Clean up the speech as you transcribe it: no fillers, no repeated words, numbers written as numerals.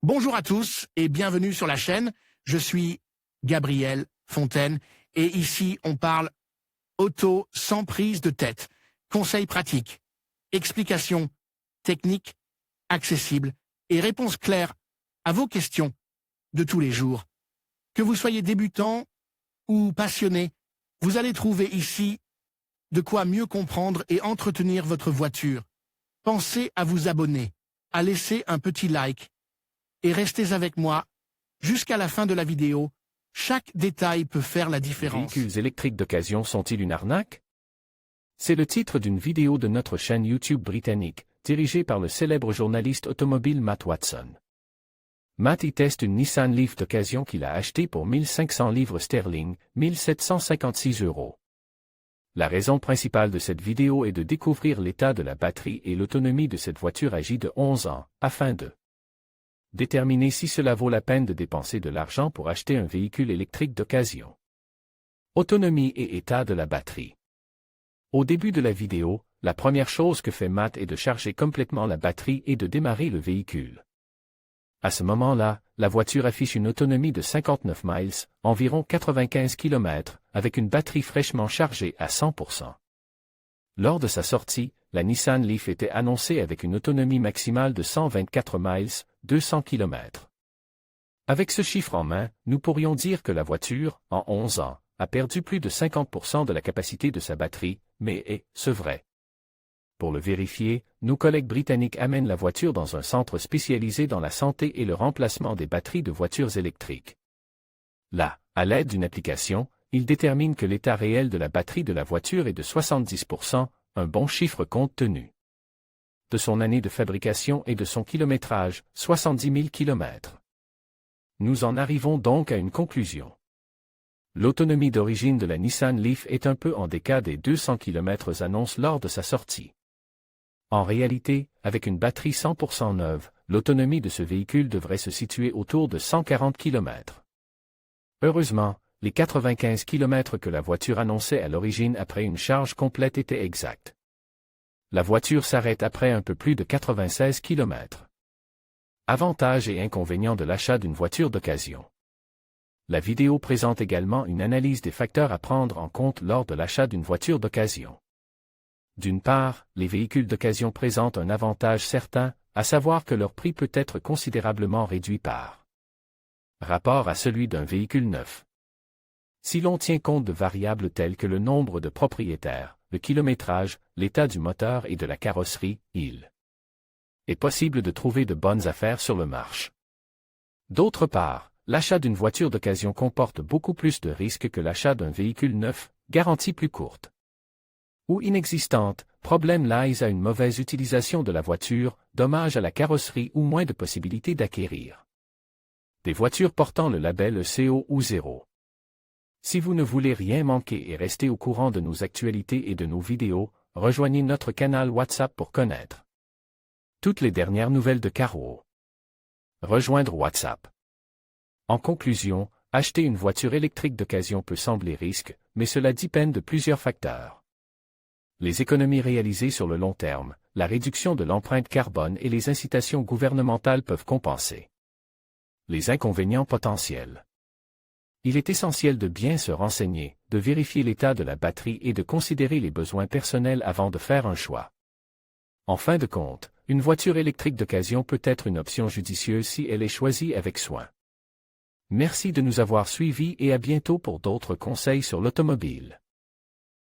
Bonjour à tous et bienvenue sur la chaîne. Je suis Gabriel Fontaine et ici on parle auto sans prise de tête. Conseils pratiques, explications techniques, accessibles et réponses claires à vos questions de tous les jours. Que vous soyez débutant ou passionné, vous allez trouver ici de quoi mieux comprendre et entretenir votre voiture. Pensez à vous abonner, à laisser un petit like et restez avec moi jusqu'à la fin de la vidéo. Chaque détail peut faire la différence. Les véhicules électriques d'occasion sont-ils une arnaque? C'est le titre d'une vidéo de notre chaîne YouTube britannique, dirigée par le célèbre journaliste automobile Matt Watson. Matt y teste une Nissan Leaf d'occasion qu'il a achetée pour 1500 livres sterling, 1756 €. La raison principale de cette vidéo est de découvrir l'état de la batterie et l'autonomie de cette voiture âgée de 11 ans, afin de déterminer si cela vaut la peine de dépenser de l'argent pour acheter un véhicule électrique d'occasion. Autonomie et état de la batterie. Au début de la vidéo, la première chose que fait Matt est de charger complètement la batterie et de démarrer le véhicule. À ce moment-là, la voiture affiche une autonomie de 59 miles, environ 95 km, avec une batterie fraîchement chargée à 100%. Lors de sa sortie, la Nissan Leaf était annoncée avec une autonomie maximale de 124 miles, 200 km. Avec ce chiffre en main, nous pourrions dire que la voiture, en 11 ans, a perdu plus de 50% de la capacité de sa batterie, mais est-ce vrai? Pour le vérifier, nos collègues britanniques amènent la voiture dans un centre spécialisé dans la santé et le remplacement des batteries de voitures électriques. Là, à l'aide d'une application, ils déterminent que l'état réel de la batterie de la voiture est de 70%, un bon chiffre compte tenu de son année de fabrication et de son kilométrage, 70 000 km. Nous en arrivons donc à une conclusion. L'autonomie d'origine de la Nissan Leaf est un peu en décalé des 200 km annoncés lors de sa sortie. En réalité, avec une batterie 100% neuve, l'autonomie de ce véhicule devrait se situer autour de 140 km. Heureusement, les 95 km que la voiture annonçait à l'origine après une charge complète étaient exacts. La voiture s'arrête après un peu plus de 96 km. Avantages et inconvénients de l'achat d'une voiture d'occasion. La vidéo présente également une analyse des facteurs à prendre en compte lors de l'achat d'une voiture d'occasion. D'une part, les véhicules d'occasion présentent un avantage certain, à savoir que leur prix peut être considérablement réduit par rapport à celui d'un véhicule neuf. Si l'on tient compte de variables telles que le nombre de propriétaires, le kilométrage, l'état du moteur et de la carrosserie, il est possible de trouver de bonnes affaires sur le marché. D'autre part, l'achat d'une voiture d'occasion comporte beaucoup plus de risques que l'achat d'un véhicule neuf, garantie plus courte ou inexistante, problème liés à une mauvaise utilisation de la voiture, dommages à la carrosserie ou moins de possibilités d'acquérir des voitures portant le label ECO ou 0. Si vous ne voulez rien manquer et rester au courant de nos actualités et de nos vidéos, rejoignez notre canal WhatsApp pour connaître toutes les dernières nouvelles de Carwow. Rejoindre WhatsApp. En conclusion, acheter une voiture électrique d'occasion peut sembler risque, mais cela dépend de plusieurs facteurs. Les économies réalisées sur le long terme, la réduction de l'empreinte carbone et les incitations gouvernementales peuvent compenser les inconvénients potentiels. Il est essentiel de bien se renseigner, de vérifier l'état de la batterie et de considérer les besoins personnels avant de faire un choix. En fin de compte, une voiture électrique d'occasion peut être une option judicieuse si elle est choisie avec soin. Merci de nous avoir suivis et à bientôt pour d'autres conseils sur l'automobile.